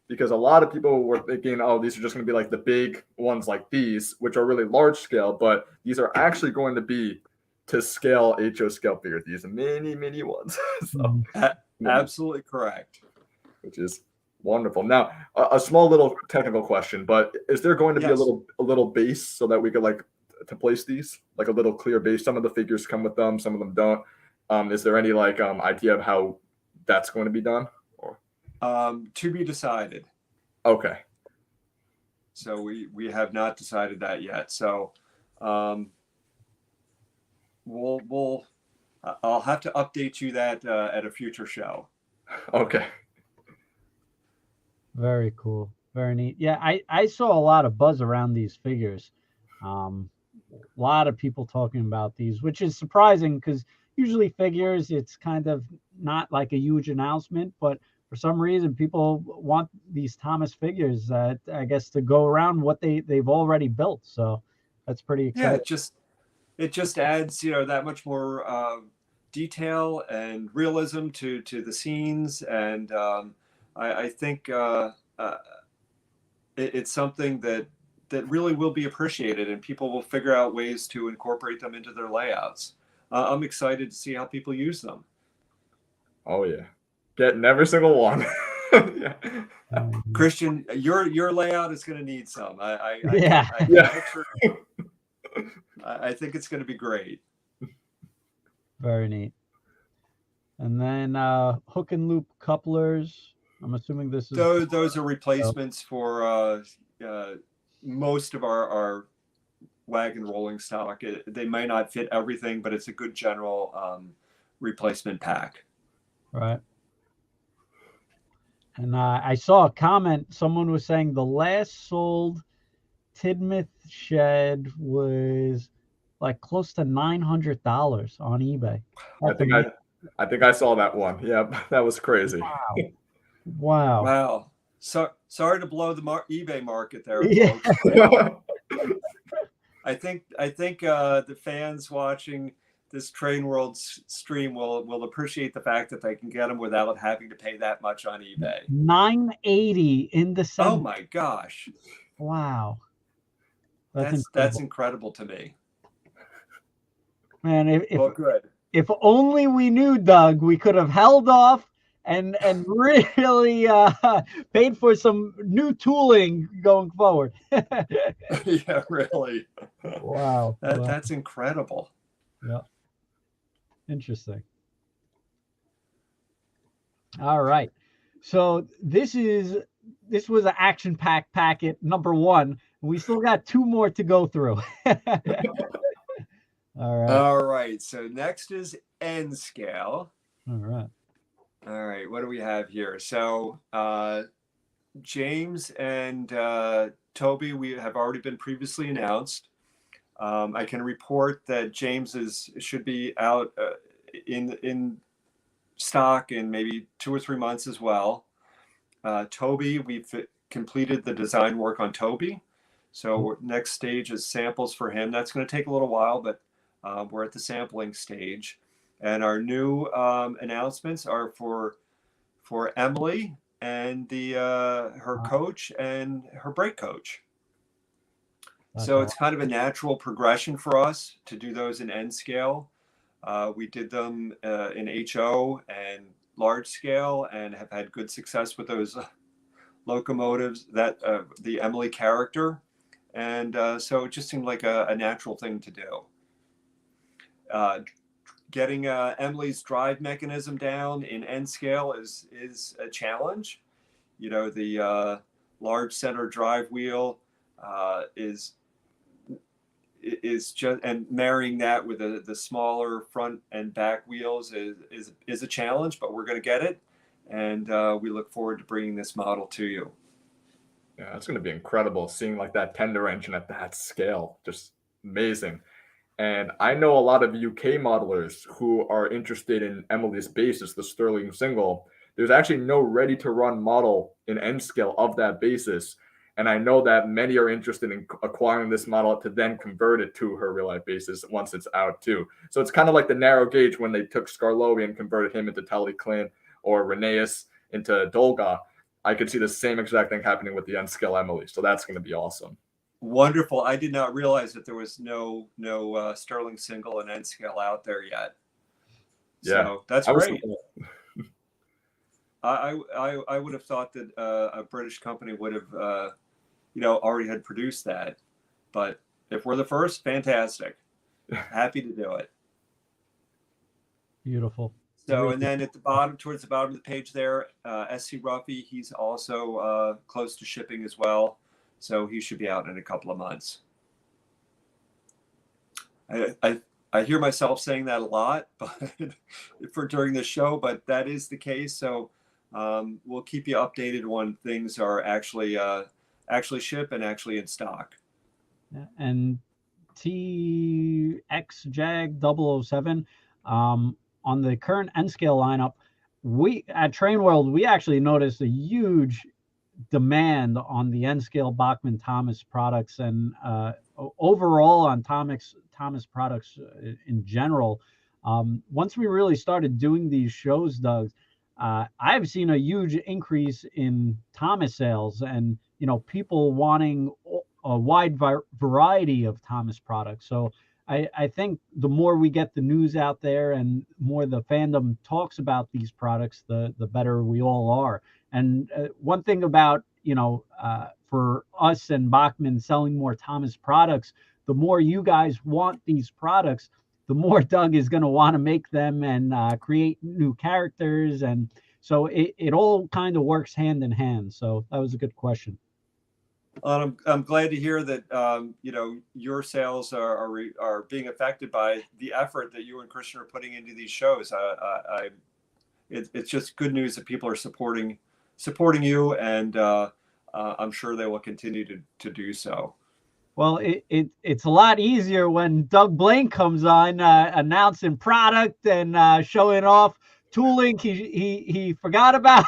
Because a lot of people were thinking, oh, these are just going to be like the big ones like these, which are really large scale, but these are actually going to be to scale HO scale figures. These mini, mini ones. So, absolutely correct. Which is wonderful. Now, a small little technical question, but is there going to be a little base so that we could like to place these, like a little clear base? Some of the figures come with them, some of them don't. Is there any like idea of how that's going to be done? To be decided. Okay. So we have not decided that yet. So I'll have to update you that at a future show. Okay. Very cool. Very neat. Yeah, I saw a lot of buzz around these figures. A lot of people talking about these, which is surprising because usually figures, it's kind of not like a huge announcement, but for some reason, people want these Thomas figures, I guess, to go around what they've already built. So that's pretty exciting. Yeah, it just adds, that much more detail and realism to the scenes, and I think it's something that really will be appreciated, and people will figure out ways to incorporate them into their layouts. I'm excited to see how people use them. Oh yeah, getting every single one. Yeah. Christian, your layout is going to need some. Yeah. I think it's going to be great. Very neat. And then hook and loop couplers. I'm assuming this is those are replacements for most of our wagon rolling stock. They may not fit everything, but it's a good general replacement pack. Right. And I saw a comment. Someone was saying the last sold Tidmouth shed was like close to $900 on eBay. I think I saw that one. Yeah, that was crazy. Wow. So sorry to blow the eBay market there, Yeah. folks. I think the fans watching this Train World stream will appreciate the fact that they can get them without having to pay that much on eBay. $980 in December. Oh my gosh! Wow, that's incredible to me. Man, good. If only we knew, Doug, we could have held off and really paid for some new tooling going forward. Yeah, really. Wow. That's incredible. Yeah. Interesting. All right. So this was an action-packed packet number 1. We still got 2 more to go through. All right. So next is N scale. All right. What do we have here? So James and Toby, we have already been previously announced. I can report that James should be out in stock in maybe 2 or 3 months as well. Toby, we've completed the design work on Toby. So next stage is samples for him. That's going to take a little while, but we're at the sampling stage. And our new announcements are for Emily and her coach and her brake coach. So it's kind of a natural progression for us to do those in N scale. We did them in HO and large scale and have had good success with those locomotives, that the Emily character. And so it just seemed like a natural thing to do. Getting Emily's drive mechanism down in N scale is a challenge. The large center drive wheel is just, and marrying that with the smaller front and back wheels is a challenge, but we're going to get it, and we look forward to bringing this model to you. Yeah, it's going to be incredible seeing like that tender engine at that scale. Just amazing. And I know a lot of UK modelers who are interested in Emily's basis, the Sterling single. There's actually no ready-to-run model in N scale of that basis. And I know that many are interested in acquiring this model to then convert it to her real-life basis once it's out too. So it's kind of like the narrow gauge when they took Skarloey and converted him into Tallyclin, or Rheneas into Dolga. I could see the same exact thing happening with the N scale Emily. So that's going to be awesome. Wonderful. I did not realize that there was no Sterling single and N scale out there yet. Yeah, so that's great. I would have thought that a British company would have already had produced that, but if we're the first, fantastic. Happy to do it. Beautiful. So, and then at the bottom, towards the bottom of the page there, SC Ruffy, he's also close to shipping as well. So he should be out in a couple of months. I hear myself saying that a lot, but during the show, but that is the case. So we'll keep you updated when things are actually ship and actually in stock. And TX Jag 007, on the current N scale lineup, we at Train World, we actually noticed a huge demand on the N scale Bachmann Thomas products, and overall on Thomas products in general. Once we really started doing these shows, Doug, I've seen a huge increase in Thomas sales, and people wanting a wide variety of Thomas products. So I think the more we get the news out there and more the fandom talks about these products, the better we all are. And one thing about, for us and Bachmann selling more Thomas products, the more you guys want these products, the more Doug is going to want to make them and create new characters. And so it all kind of works hand in hand. So that was a good question. I'm glad to hear that your sales are being affected by the effort that you and Christian are putting into these shows. It's just good news that people are supporting you, and I'm sure they will continue to do so. Well, it's a lot easier when Doug Blaine comes on announcing product and showing off tooling he forgot about.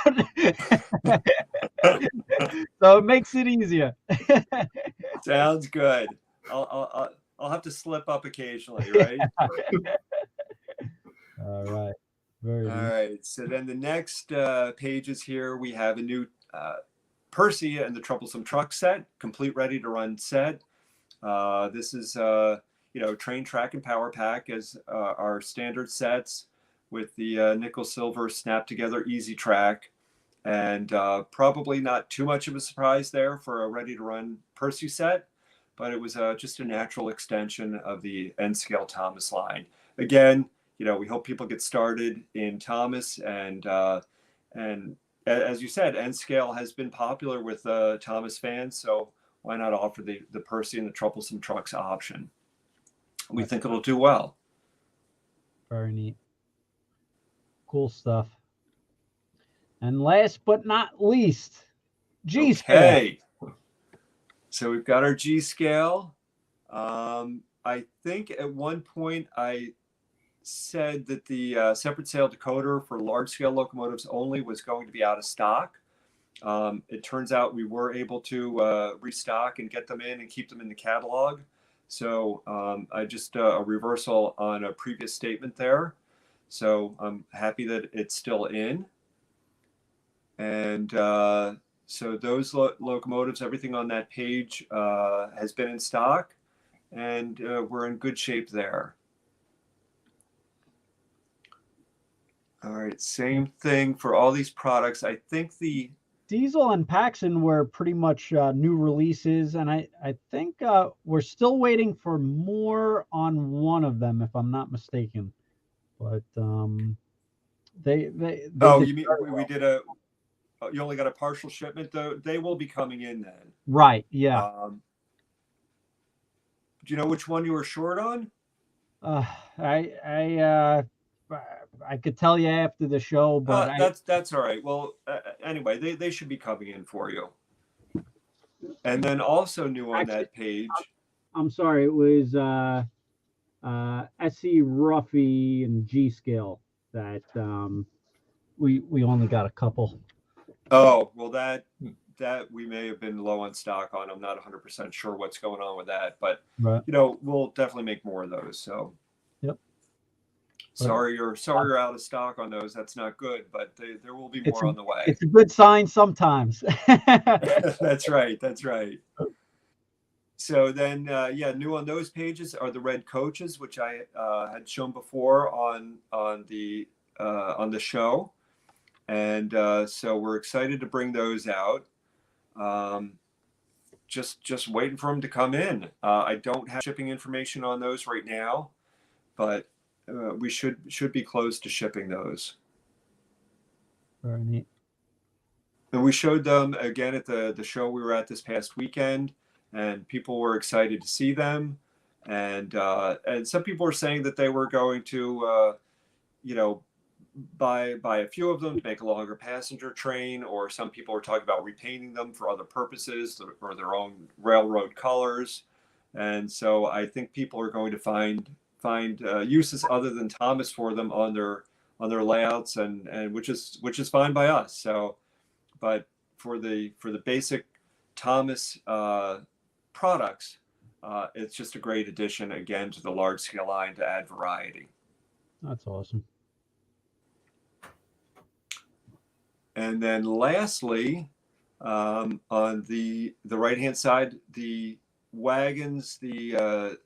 So it makes it easier. Sounds good. I'll have to slip up occasionally, right? All right. Very All neat. right. So then the next pages here, we have a new Percy and the Troublesome Truck set, complete, ready to run set. This is train, track, and power pack as our standard sets with the nickel silver snap together easy track. And probably not too much of a surprise there for a ready to run Percy set, but it was just a natural extension of the N scale Thomas line. Again, we hope people get started in Thomas, and as you said, N scale has been popular with Thomas fans, so why not offer the Percy and the Troublesome Trucks option? We think it'll do well. Very neat. Cool stuff. And last but not least, G scale. Okay. So we've got our G scale. I think at one point I said that the separate sale decoder for large scale locomotives only was going to be out of stock. It turns out we were able to restock and get them in and keep them in the catalog. So I just a reversal on a previous statement there. So I'm happy that it's still in. And so those locomotives, everything on that page has been in stock, and we're in good shape there. All right, same thing for all these products. I think the Diesel and Paxson were pretty much new releases, and I think we're still waiting for more on one of them, if I'm not mistaken. But they oh, you mean we did a you only got a partial shipment, though? They will be coming in then. Right, yeah. Do you know which one you were short on? I could tell you after the show, but that's all right. Well, anyway, they should be coming in for you. And then also new on that page. I'm sorry, it was SC Ruffy and G scale that we only got a couple. Oh, well, that we may have been low on stock on. I'm not 100% sure what's going on with that, but right. We'll definitely make more of those. So, yep. Sorry you're out of stock on those. That's not good, but there will be more on the way. It's a good sign sometimes. That's right. That's right. So then, new on those pages are the red coaches, which I had shown before on the show. And so we're excited to bring those out. Just waiting for them to come in. I don't have shipping information on those right now, but we should be close to shipping those. Very neat. And we showed them again at the show we were at this past weekend, and people were excited to see them. And some people were saying that they were going to, buy a few of them to make a longer passenger train, or some people were talking about repainting them for other purposes or their own railroad colors. And so I think people are going to find uses other than Thomas for them on their layouts, and which is fine by us. So, but for the basic Thomas products, it's just a great addition again to the large scale line to add variety. That's awesome. And then lastly, on the right hand side, the wagons, the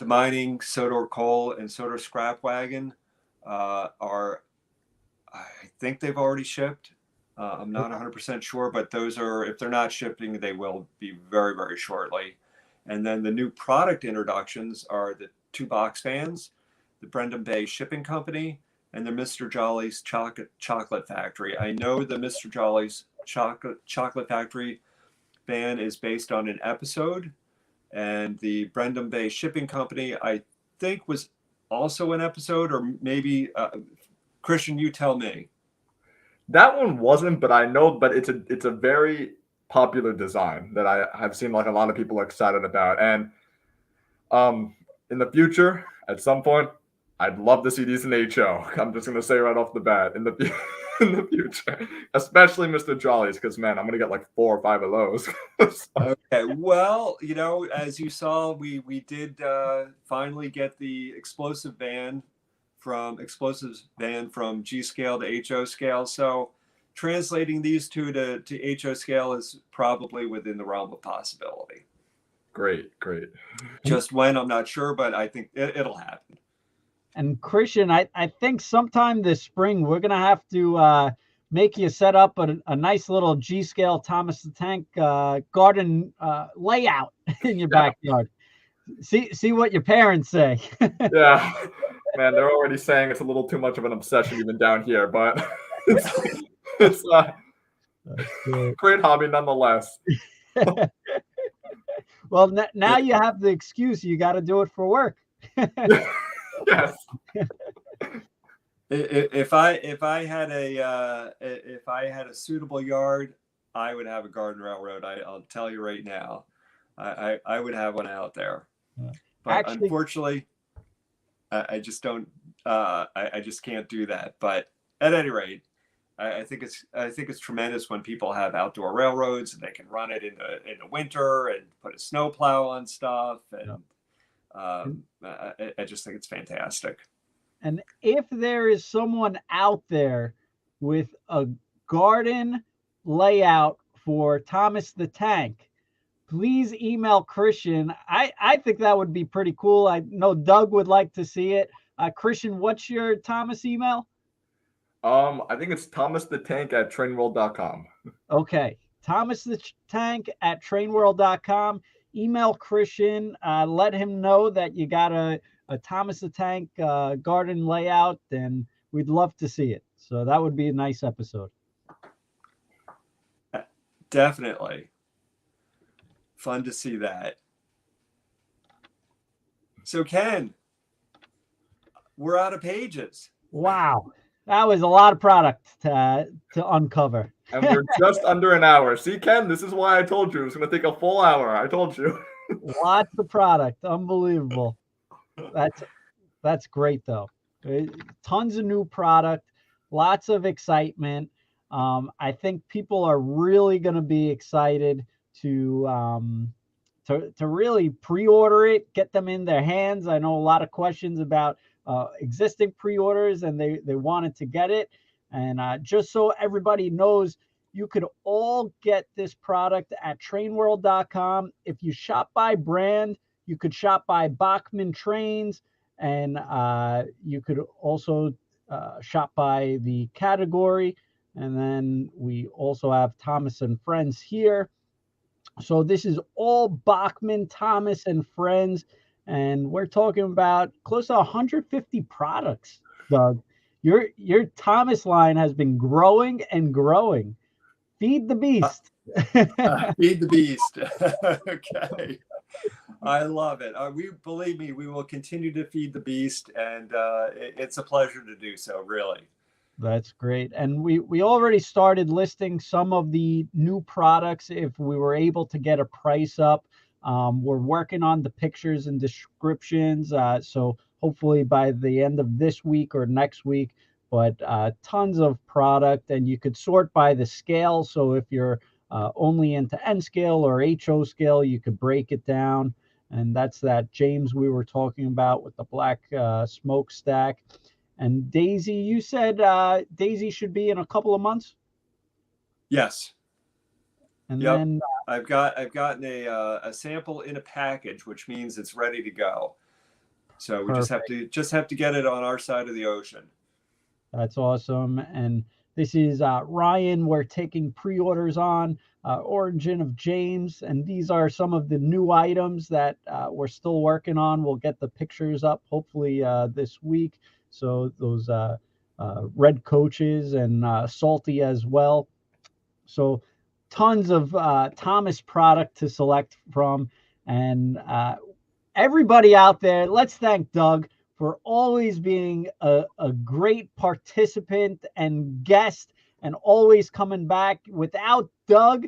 mining Sodor coal and Sodor scrap wagon are, I think they've already shipped. I'm not 100% sure, but those are, if they're not shipping, they will be very, very shortly. And then the new product introductions are the 2 box fans, the Brendan Bay Shipping Company, and the Mr. Jolly's Chocolate Factory. I know the Mr. Jolly's Chocolate Factory van is based on an episode, and the Brendan Bay Shipping Company, I think, was also an episode, or maybe, Christian, you tell me. That one wasn't, but I know, but it's a very popular design that I have seen like a lot of people are excited about. And in the future, at some point, I'd love to see these in HO. I'm just gonna say right off the bat, in the in the future, especially Mr. Jolly's, because man, I'm gonna get like 4 or 5 of those. Okay, well, you know, as you saw, we did finally get the explosives van from G scale to HO scale. So translating these two to HO scale is probably within the realm of possibility. Great. Just when, I'm not sure, but I think it'll happen. And Christian, I think sometime this spring we're gonna have to make you set up a nice little G scale Thomas the Tank garden layout in your backyard. See what your parents say. Yeah, man, they're already saying it's a little too much of an obsession even down here, but it's great hobby nonetheless. Well, now you have the excuse. You got to do it for work. Yes. If I had a suitable yard, I would have a garden railroad. I'll tell you right now, I would have one out there. But actually, unfortunately, I just don't. I just can't do that. But at any rate, I think it's tremendous when people have outdoor railroads and they can run it in the winter and put a snowplow on stuff. And I just think it's fantastic. And if there is someone out there with a garden layout for Thomas the Tank, please email Christian. I think that would be pretty cool. I know Doug would like to see it. Christian, what's your Thomas email? I think it's thomasthetank@trainworld.com. Okay. thomasthetank@trainworld.com. Email Christian. Let him know that you got a Thomas the Tank garden layout, and we'd love to see it. So that would be a nice episode. Definitely. Fun to see that. So Ken, we're out of pages. Wow. That was a lot of product to uncover. And we're just under an hour. See, Ken, this is why I told you it was going to take a full hour. I told you. Lots of product. Unbelievable. That's great, though. Tons of new product. Lots of excitement. I think people are really going to be excited to really pre-order it, get them in their hands. I know a lot of questions about existing pre-orders, and they wanted to get it. And just so everybody knows, you could all get this product at trainworld.com. If you shop by brand, you could shop by Bachmann Trains, and you could also shop by the category. And then we also have Thomas and Friends here. So this is all Bachmann, Thomas and Friends, and we're talking about close to 150 products, Doug. Your Thomas line has been growing and growing. Feed the beast. Feed the beast. Okay. I love it. Believe me, we will continue to feed the beast, and it's a pleasure to do so, really. That's great. And we already started listing some of the new products if we were able to get a price up. We're working on the pictures and descriptions. So hopefully by the end of this week or next week, but tons of product, and you could sort by the scale. So if you're only into N scale or HO scale. You could break it down. And that's that James we were talking about with the black smokestack. And Daisy, you said Daisy should be in a couple of months? Yes. And Yep. then I've gotten a sample in a package, which means it's ready to go. So we just have to get it on our side of the ocean. That's awesome. And this is Ryan. We're taking pre-orders on Origin of James, and these are some of the new items that we're still working on. We'll get the pictures up hopefully this week. So those red coaches and salty as well. So tons of Thomas product to select from. And everybody out there, let's thank Doug for always being a great participant and guest and always coming back. Without Doug,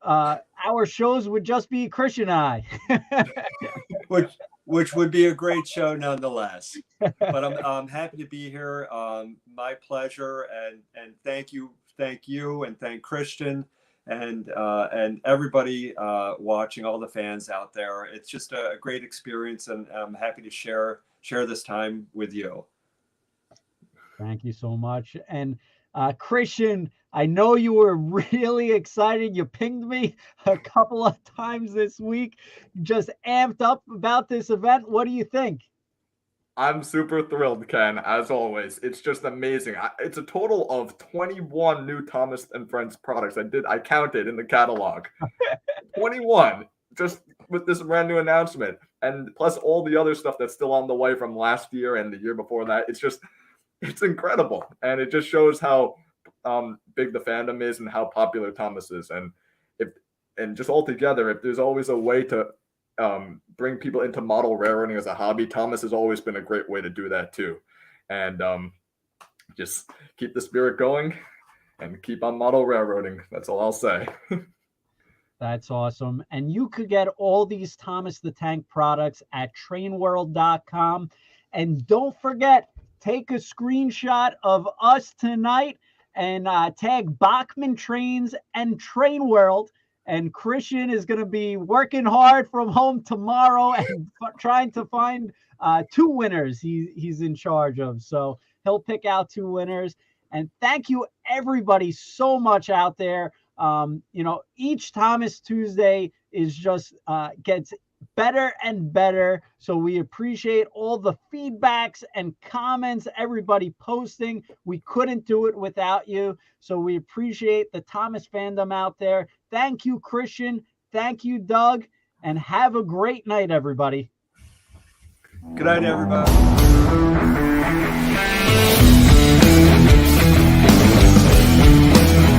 our shows would just be Christian and I. Which would be a great show nonetheless. But I'm happy to be here. My pleasure, and thank you, and thank Christian and everybody watching, all the fans out there. It's just a great experience, and I'm happy to share this time with you. Thank you so much. And Christian, I know you were really excited. You pinged me a couple of times this week, just amped up about this event. What do you think? I'm super thrilled, Ken, as always. It's just amazing. It's a total of 21 new Thomas and Friends products. I counted in the catalog. 21, just with this brand new announcement. And plus all the other stuff that's still on the way from last year and the year before that. It's incredible. And it just shows how big the fandom is and how popular Thomas is. And just altogether, if there's always a way to bring people into model railroading as a hobby, Thomas has always been a great way to do that too. And just keep the spirit going and keep on model railroading. That's all I'll say. That's awesome. And you could get all these Thomas the Tank products at trainworld.com. And don't forget, take a screenshot of us tonight and tag Bachmann Trains and Train World. And Christian is going to be working hard from home tomorrow and trying to find 2 winners he's in charge of. So he'll pick out 2 winners. And thank you, everybody, so much out there. Each Thomas Tuesday is just gets better and better. So we appreciate all the feedbacks and comments, everybody posting. We couldn't do it without you. So we appreciate the Thomas fandom out there. Thank you, Christian. Thank you, Doug. And have a great night, everybody. Good night, everybody.